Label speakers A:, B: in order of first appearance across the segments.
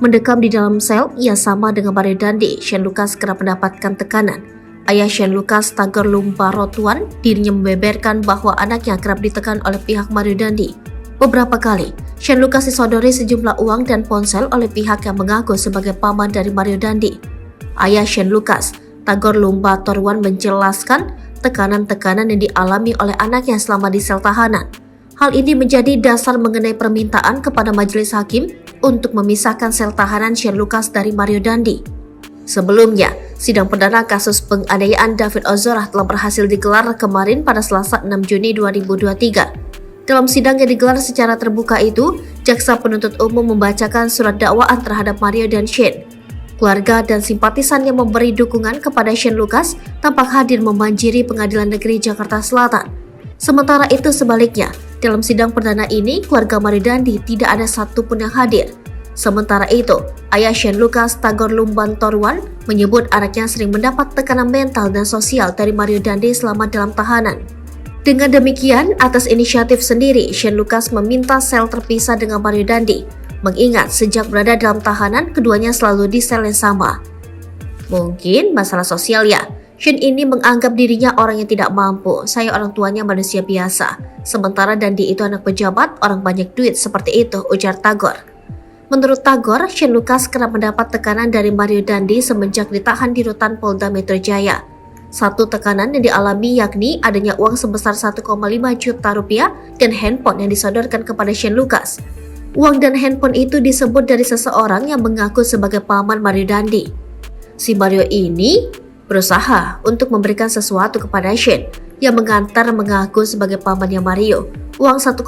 A: Mendekam di dalam sel, ia sama dengan Mario Dandi. Shane Lucas kerap mendapatkan tekanan. Ayah Shane Lucas, Tagor Lumbarotwan, dirinya membeberkan bahwa anaknya kerap ditekan oleh pihak Mario Dandi. Beberapa kali, Shane Lucas disodori sejumlah uang dan ponsel oleh pihak yang mengaku sebagai paman dari Mario Dandi. Ayah Shane Lucas, Tagor Lumbarotwan, menjelaskan tekanan-tekanan yang dialami oleh anaknya selama di sel tahanan. Hal ini menjadi dasar mengenai permintaan kepada majelis hakim untuk memisahkan sel tahanan Shane Lucas dari Mario Dandi. Sebelumnya, sidang perdana kasus penganiayaan David Ozora telah berhasil digelar kemarin pada Selasa 6 Juni 2023. Dalam sidang yang digelar secara terbuka itu, jaksa penuntut umum membacakan surat dakwaan terhadap Mario dan Shane. Keluarga dan simpatisan yang memberi dukungan kepada Shane Lucas tampak hadir memanjiri Pengadilan Negeri Jakarta Selatan. Sementara itu sebaliknya, dalam sidang perdana ini, keluarga Mario Dandi tidak ada satupun yang hadir. Sementara itu, ayah Shane Lucas, Tagor Lumbarotwan, menyebut anaknya sering mendapat tekanan mental dan sosial dari Mario Dandi selama dalam tahanan. Dengan demikian, atas inisiatif sendiri, Shane Lucas meminta sel terpisah dengan Mario Dandi, mengingat sejak berada dalam tahanan, keduanya selalu di sel yang sama. Mungkin masalah sosial ya. Shane ini menganggap dirinya orang yang tidak mampu. Saya orang tuanya manusia biasa. Sementara Dandi itu anak pejabat, orang banyak duit seperti itu, ujar Tagor. Menurut Tagor, Shane Lucas kerap mendapat tekanan dari Mario Dandi semenjak ditahan di rutan Polda Metro Jaya. Satu tekanan yang dialami yakni adanya uang sebesar 1,5 juta rupiah dan handphone yang disodorkan kepada Shane Lucas. Uang dan handphone itu disebut dari seseorang yang mengaku sebagai paman Mario Dandi. Si Mario ini berusaha untuk memberikan sesuatu kepada Shane yang mengaku sebagai pamannya Mario, uang 1,5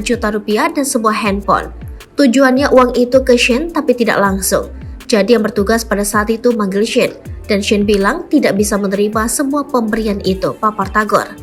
A: juta rupiah dan sebuah handphone. Tujuannya uang itu ke Shane tapi tidak langsung. Jadi yang bertugas pada saat itu manggil Shane dan Shane bilang tidak bisa menerima semua pemberian itu, papar Tagor.